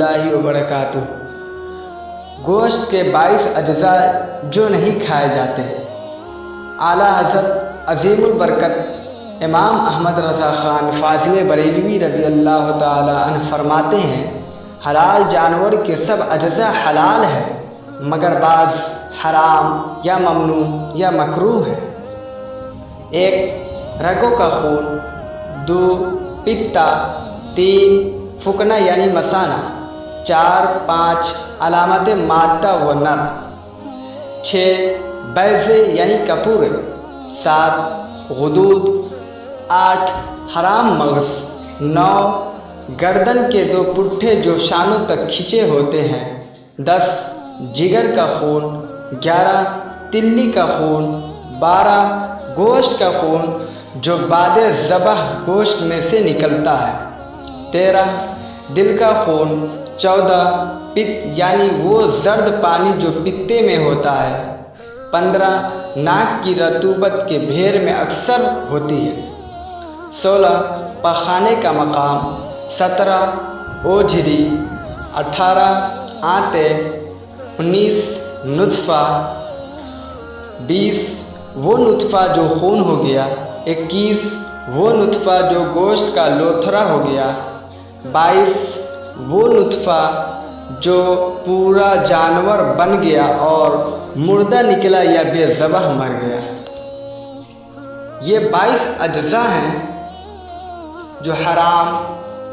اللہ وبرکاتہ۔ گوشت کے 22 اجزاء جو نہیں کھائے جاتے۔ اعلیٰ حضرت عظیم البرکت امام احمد رضا خان فاضل بریلوی رضی اللہ تعالی عنہ فرماتے ہیں، حلال جانور کے سب اجزاء حلال ہے مگر بعض حرام یا ممنوع یا مکروہ ہے۔ 1 رگوں کا خون، 2 پتا، 3 فکنا یعنی مثانہ، 4 5 علامت مادہ و نر، 6 بیضے یعنی کپورے، 7 غدود، 8 حرام مغز، 9 گردن کے 2 پٹھے جو شانوں تک کھنچے ہوتے ہیں، 10 جگر کا خون، 11 تلی کا خون، 12 گوشت کا خون جو بعد ذبح گوشت میں سے نکلتا ہے، 13 دل کا خون، 14 پت یعنی وہ زرد پانی جو پتے میں ہوتا ہے، 15 ناک کی رطوبت کے بھیر میں اکثر ہوتی ہے، 16 پخانے کا مقام، 17 اوجھری، 18 آنتے، 19 نطفہ، 20 وہ نطفہ جو خون ہو گیا، 21 وہ نطفہ جو گوشت کا لوتھڑا ہو گیا، 22 وہ نطفہ جو پورا جانور بن گیا اور مردہ نکلا یا بے ذبح مر گیا۔ یہ 22 اجزاء ہیں جو حرام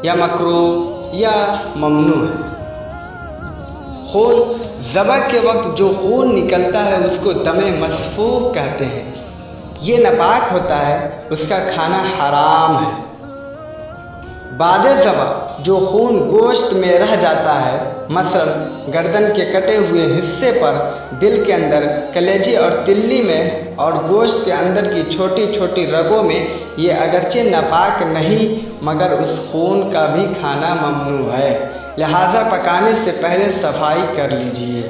یا مکروہ یا ممنوع ہے۔ خون ذبح کے وقت جو خون نکلتا ہے اس کو دم مسفوح کہتے ہیں۔ یہ ناپاک ہوتا ہے، اس کا کھانا حرام ہے۔ بعد ذبح جو خون گوشت میں رہ جاتا ہے، مثلا گردن کے کٹے ہوئے حصے پر، دل کے اندر، کلیجے اور تلی میں اور گوشت کے اندر کی چھوٹی چھوٹی رگوں میں، یہ اگرچہ ناپاک نہیں مگر اس خون کا بھی کھانا ممنوع ہے، لہذا پکانے سے پہلے صفائی کر لیجیے۔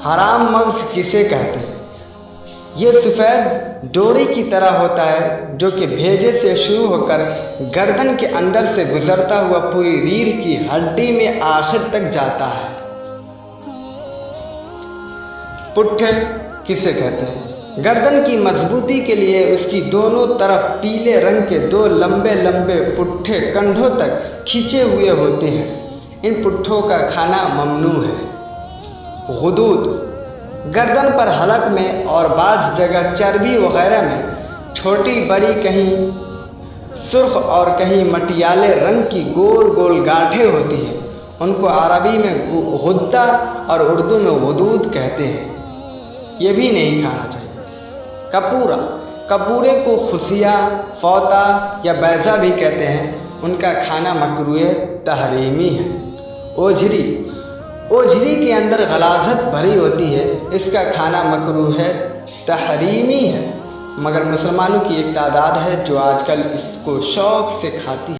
حرام مغز کسے کہتے ہیں؟ یہ سفید ڈوری کی طرح ہوتا ہے جو کہ بھیجے سے شروع ہو کر گردن کے اندر سے گزرتا ہوا پوری ریڑھ کی ہڈی میں آخر تک جاتا ہے۔ پٹھے کسے کہتے ہیں؟ گردن کی مضبوطی کے لیے اس کی دونوں طرف پیلے رنگ کے 2 لمبے لمبے پٹھے کنڈھوں تک کھینچے ہوئے ہوتے ہیں، ان پٹھوں کا کھانا ممنوع ہے۔ غدود گردن پر حلق میں اور بعض جگہ چربی وغیرہ میں چھوٹی بڑی، کہیں سرخ اور کہیں مٹیالے رنگ کی گول گول گانٹھیں ہوتی ہیں، ان کو عربی میں غدہ اور اردو میں غدود کہتے ہیں، یہ بھی نہیں کھانا چاہیے۔ کپورا کپورے کو خصیہ، فوطہ یا بیضہ بھی کہتے ہیں، ان کا کھانا مکروہ تحریمی ہے۔ اوجھری کے اندر غلاظت بھری ہوتی ہے، اس کا کھانا مکروہ تحریمی ہے، مگر مسلمانوں کی ایک تعداد ہے جو آج کل اس کو شوق سے کھاتی ہے۔